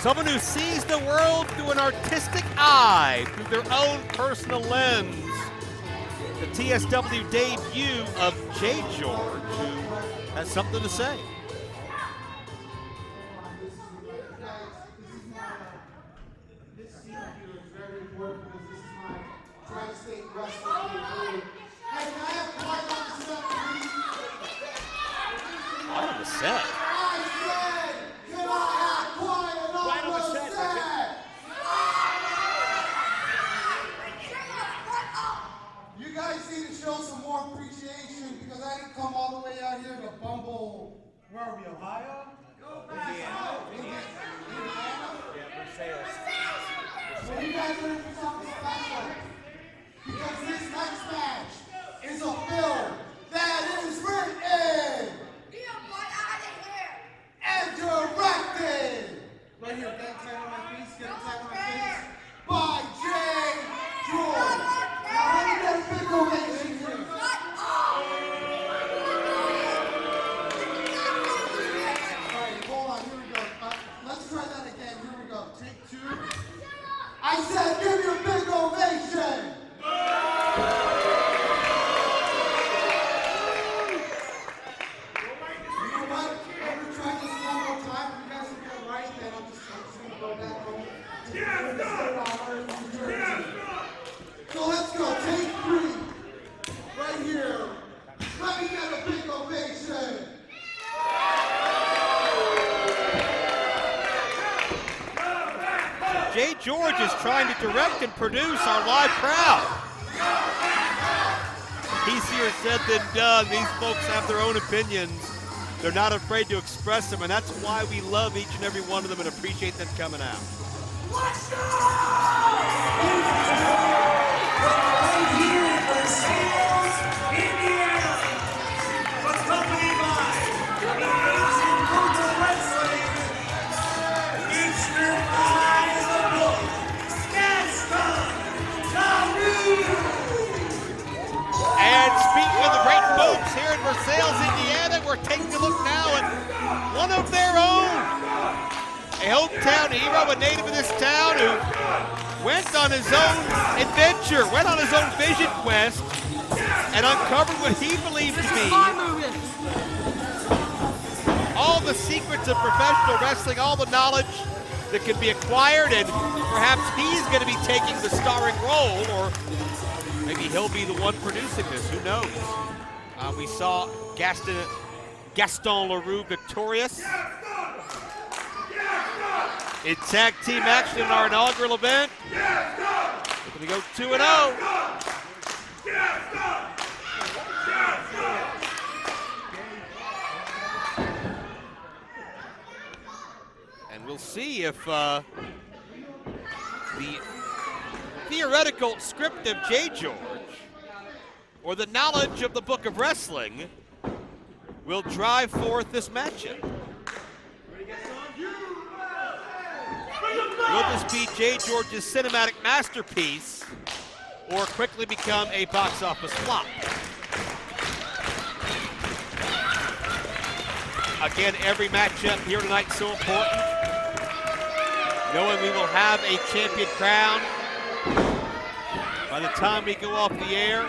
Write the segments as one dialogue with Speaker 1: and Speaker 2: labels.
Speaker 1: Someone who sees the world through an artistic eye, through their own personal lens. The TSW debut of JGeorge, who has something to say. Right on the set.
Speaker 2: You guys need to show some more appreciation because I didn't come all the way out here to Bumble. Where are we, Ohio? Go back. Versailles. So you guys are in for something special because this next match is a film that is written and directed. Right here, get a tag on my face, get a tag on my face. By JGeorge. Now let me get a big ovation here. Alright, hold on, here we go. Let's try that again. Here we go. Take two. I said give me a big ovation. So let's go, take three. Right here. Let me get a big ovation.
Speaker 1: JGeorge is trying to direct and produce our live crowd. Easier said than done. These folks have their own opinions. They're not afraid to express them, and that's why we love each and every one of them and appreciate them coming out.
Speaker 3: Let's go! Right here in Versailles, Indiana, accompanied by the Asian Brutal Wrestling, insurmountable Gaston LaRue.
Speaker 1: And speaking of the great folks here in Versailles, Indiana, we're taking a look now at one of their own. A hometown hero, a native of this town who went on his own adventure, went on his own vision quest, and uncovered what he believed to be all the secrets of professional wrestling, all the knowledge that can be acquired, and perhaps he's going to be taking the starring role, or maybe he'll be the one producing this, who knows? We saw Gaston LaRue victorious in tag team action in our inaugural event. We're going to go 2-0. And we'll see if the theoretical script of JGeorge or the knowledge of the Book of Wrestling will drive forth this matchup. Will this be JGeorge's cinematic masterpiece or quickly become a box office flop? Again, every matchup here tonight is so important. Knowing we will have a champion crown by the time we go off the air.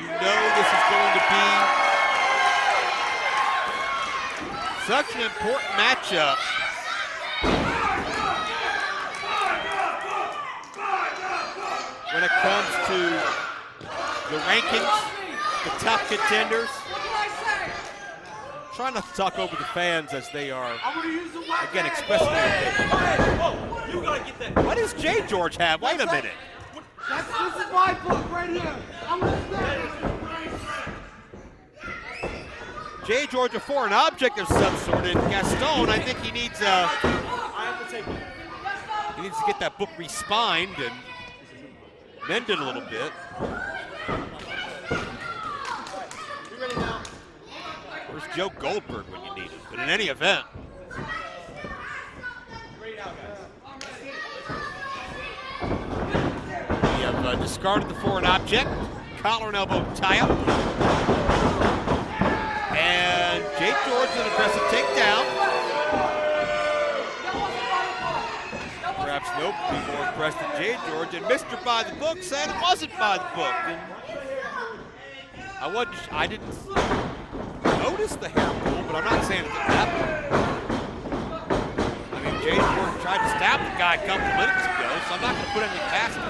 Speaker 1: You know this is going to be such an important matchup. When it comes to the rankings, the top contenders. Trying not to talk over the fans as they are, again, expressing their opinion.
Speaker 3: You gotta get that.
Speaker 1: What does JGeorge have? Wait a minute.
Speaker 2: This is my book right here. I'm gonna
Speaker 1: JGeorge a foreign object of some sort, and Gaston, I think he needs he needs to get that book respined and mended a little bit.
Speaker 3: You ready now?
Speaker 1: Where's Joe Goldberg when you need him? But in any event,
Speaker 3: Ready now, guys.
Speaker 1: we have discarded the foreign object, collar and elbow tie-up. And JGeorge an aggressive takedown. Nobody more impressed than JGeorge, and Mr. By the Book said it wasn't by the book. And I didn't notice the hair pull, but I'm not saying it didn't happen. I mean, JGeorge tried to stab the guy a couple minutes ago, so I'm not going to put anything past him.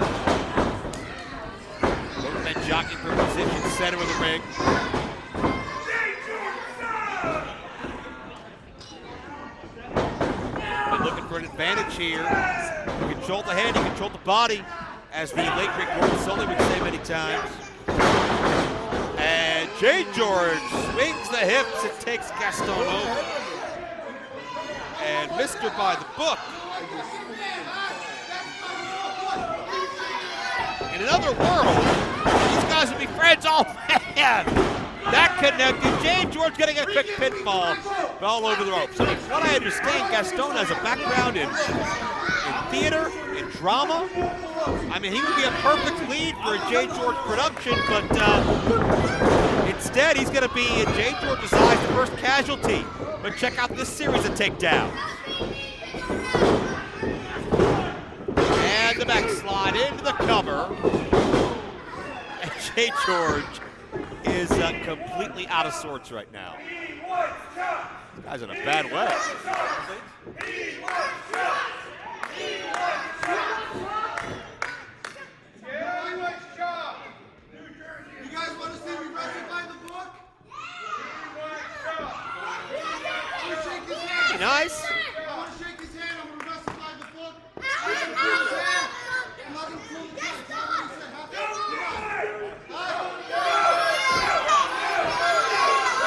Speaker 1: Both men jockeying for position, center of the ring. But looking for an advantage here. He controlled the head, he controlled the body, as the late great Gordon Sully would say many times. And JGeorge swings the hips and takes Gaston over. And Mr. By the Book. In another world, these guys would be friends. Oh man, that connected. JGeorge getting a quick pinfall, all over the ropes. So what I understand, Gaston has a background in theater, in drama. I mean, he would be a perfect lead for a JGeorge production, but instead he's going to be, in JGeorge's eyes, the first casualty. But check out this series of takedowns. And the backslide into the cover. And JGeorge is completely out of sorts right now. This guy's in a bad way.
Speaker 2: You guys want to see me wrestle by the book? I want to shake his hand.
Speaker 1: Nice.
Speaker 2: I want to shake his hand. I'm going to wrestle by the book. I'm going to pull his hand. I'm not going to pull the gun. Tell him what he said.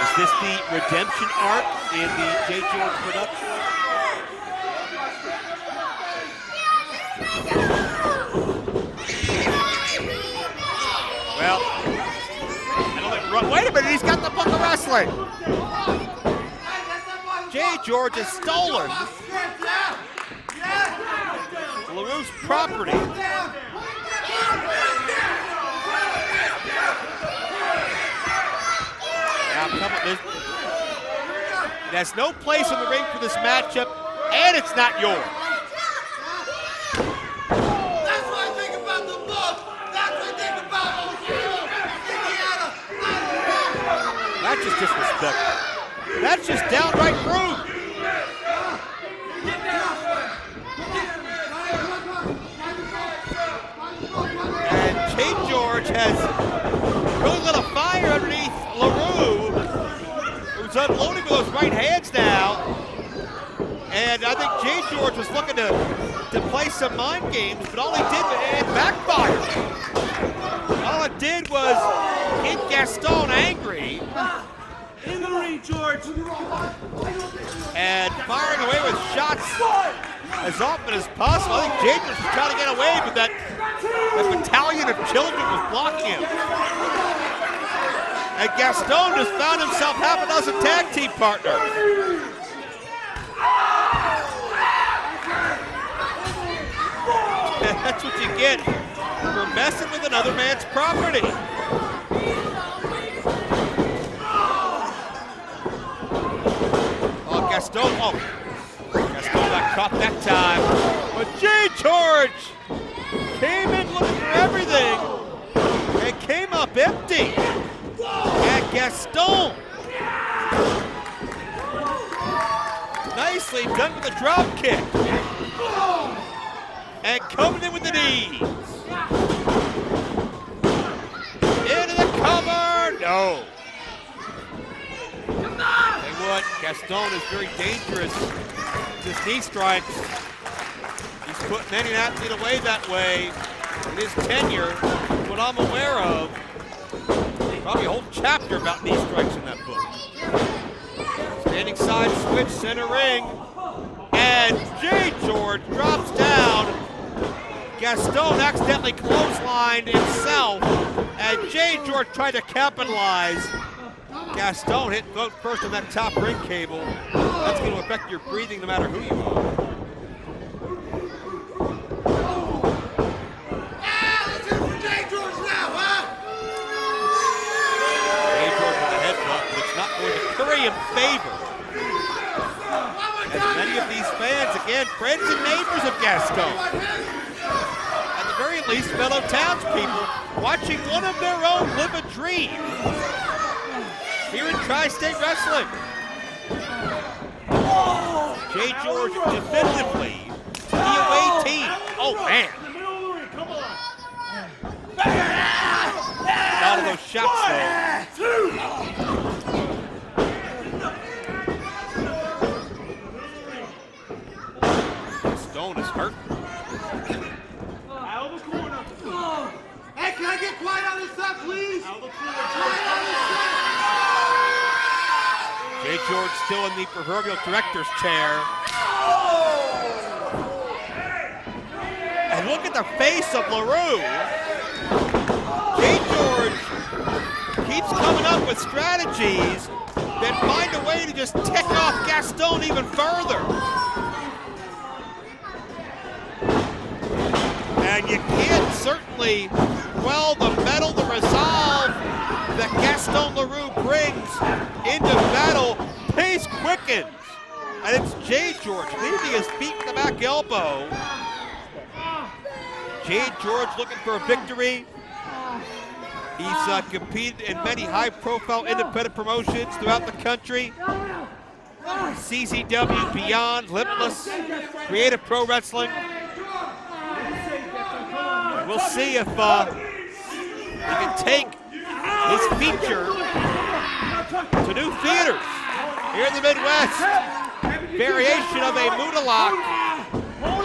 Speaker 1: Is this the redemption arc in the JGeorge production? Well, wait a minute, he's got the book of wrestling. JGeorge has stolen LaRue's property. It has no place in the ring for this matchup, and it's not yours.
Speaker 2: That's what I think about the book. That's what I think about Indiana.
Speaker 1: That's just disrespectful. That's just downright rude. And JGeorge has really lit a fire underneath LaRue, who's unloading with those right hands now. And I think JGeorge was looking to play some mind games, but all he did was it backfired. All it did was get Gaston angry.
Speaker 3: In the ring, George.
Speaker 1: And firing away with shots as often as possible. I think JGeorge was trying to get away, but that battalion of children was blocking him. And Gaston just found himself half a dozen tag team partners. That's what you get for messing with another man's property. Gaston got caught that time. But JGeorge came in looking for everything and came up empty. And Gaston, nicely done with a drop kick. And coming in with the knees. Into the cover, no. Gaston is very dangerous with his knee strikes. He's put many an athlete away that way in his tenure. What I'm aware of, probably a whole chapter about knee strikes in that book. Standing side switch, center ring, and JGeorge drops down. Gaston accidentally clotheslined himself, and JGeorge tried to capitalize. Gaston hit vote first on that top ring cable. That's going to affect your breathing no matter who you are.
Speaker 2: Let's hit for JGeorge now, huh?
Speaker 1: JGeorge with the headbutt, but it's not going to curry him favor. As many of these fans, again, friends and neighbors of Gaston, at the very least, fellow townspeople, watching one of their own live a dream here in Tri-State Wrestling. JGeorge definitively the away team. Oh, man. All of those shots, though. Stone is hurt.
Speaker 3: Out of the corner.
Speaker 2: Hey, can I get quiet on this side, please?
Speaker 3: Out of the corner.
Speaker 1: JGeorge still in the proverbial director's chair. And look at the face of LaRue. JGeorge keeps coming up with strategies that find a way to just tick off Gaston even further. And you can't certainly quell the mettle, the resolve that Gaston LaRue brings into battle. Pace quickens. And it's JGeorge leaving his feet in the back elbow. JGeorge looking for a victory. He's competed in many high-profile independent promotions throughout the country. CZW, Beyond, Limitless, Creative Pro Wrestling. We'll see if he can take his feature to new theaters here in the Midwest. Variation of a Muda lock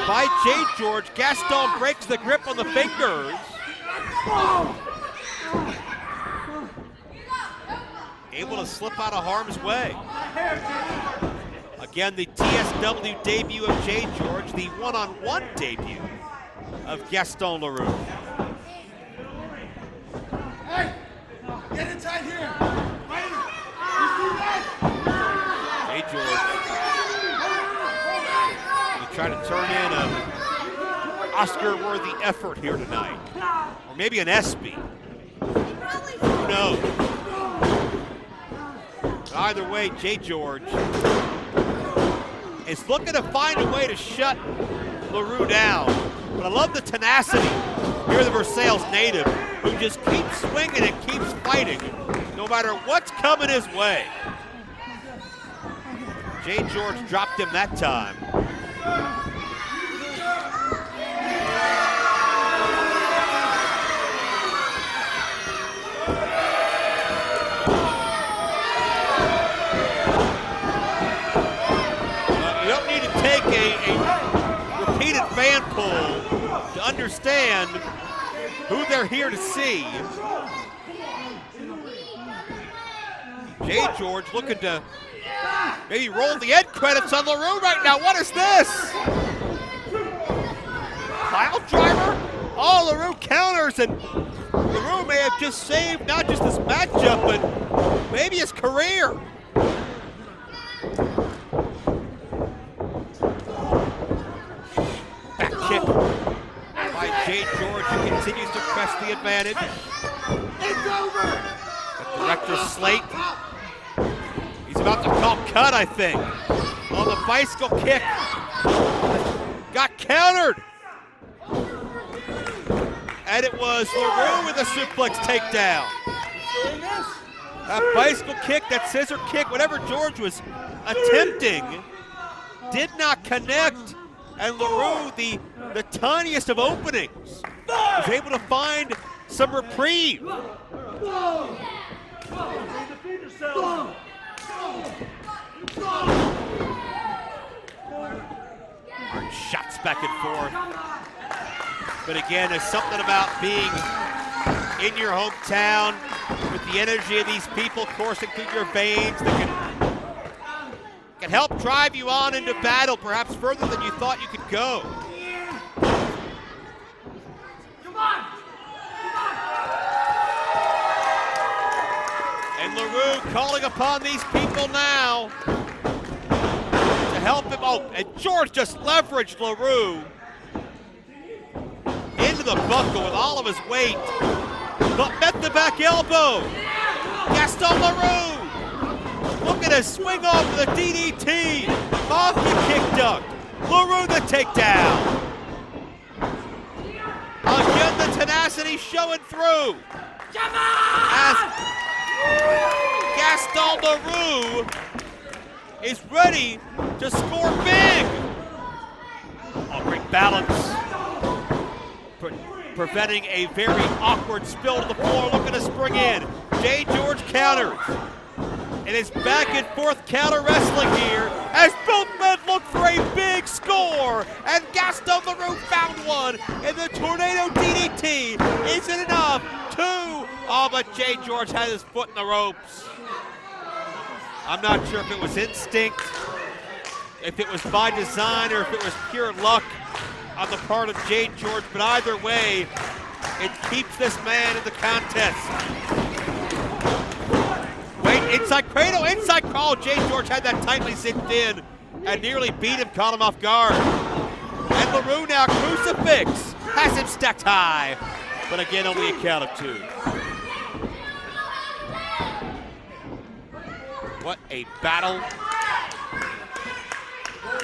Speaker 1: by JGeorge. Gaston breaks the grip on the fingers. Able to slip out of harm's way. Again, the TSW debut of JGeorge, the one-on-one debut of Gaston LaRue.
Speaker 2: Hey, get inside here.
Speaker 1: JGeorge, you try to turn in an Oscar-worthy effort here tonight, or maybe an ESPY. Who knows? But either way, JGeorge is looking to find a way to shut LaRue down. But I love the tenacity here, the Versailles native, who just keeps swinging and keeps fighting, no matter what's coming his way. JGeorge dropped him that time. You don't need to take a repeated fan poll to understand who they're here to see. JGeorge looking to maybe roll the end credits on LaRue right now. What is this? Pile driver? Oh, LaRue counters, and LaRue may have just saved not just this matchup, but maybe his career. Back kick by JGeorge, who continues to press the advantage.
Speaker 2: It's over.
Speaker 1: The director's slate. He's about to call cut, I think. On the bicycle kick. Got countered. And it was LaRue with a suplex takedown. That bicycle kick, that scissor kick, whatever George was attempting, did not connect. And LaRue, the tiniest of openings, was able to find some reprieve. Shots back and forth. But again, there's something about being in your hometown with the energy of these people coursing through your veins that can help drive you on into battle, perhaps further than you thought you could go. And LaRue calling upon these people now to help him. Oh, and George just leveraged LaRue into the buckle with all of his weight, but met the back elbow. Gaston LaRue looking making a swing off of the DDT. Mafia kick duck. LaRue the takedown. Again, the tenacity showing through. As Gaston LaRue is ready to score big. Oh, great balance. Preventing a very awkward spill to the floor, looking to spring in. JGeorge counters. It is back and forth counter wrestling here as both men look for a big score. And Gaston LaRue found one in the tornado DDT. Is it enough? Two. Oh, but JGeorge had his foot in the ropes. I'm not sure if it was instinct, if it was by design, or if it was pure luck on the part of JGeorge, but either way, it keeps this man in the contest. Wait, inside cradle, inside call. JGeorge had that tightly zipped in and nearly beat him, caught him off guard. And LaRue now crucifix, has him stacked high, but again, only a count of two. What a battle.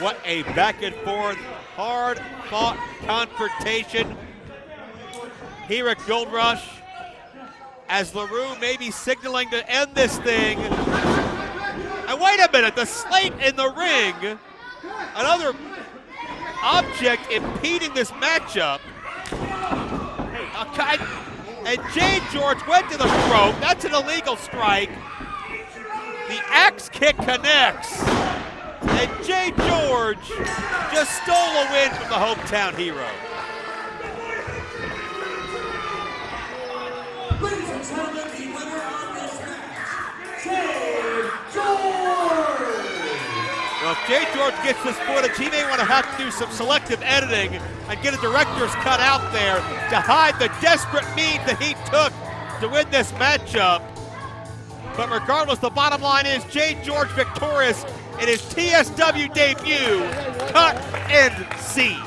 Speaker 1: What a back and forth, hard fought confrontation here at Gold Rush, as LaRue may be signaling to end this thing. And wait a minute, the slate in the ring, another object impeding this matchup. And JGeorge went to the throat. That's an illegal strike. The axe kick connects. And JGeorge just stole a win from the hometown hero.
Speaker 4: Ladies and gentlemen, the winner of this match, JGeorge!
Speaker 1: Well, if JGeorge gets this footage, he may want to have to do some selective editing and get a director's cut out there to hide the desperate means that he took to win this matchup. But regardless, the bottom line is JGeorge victorious in his TSW debut. Cut and see.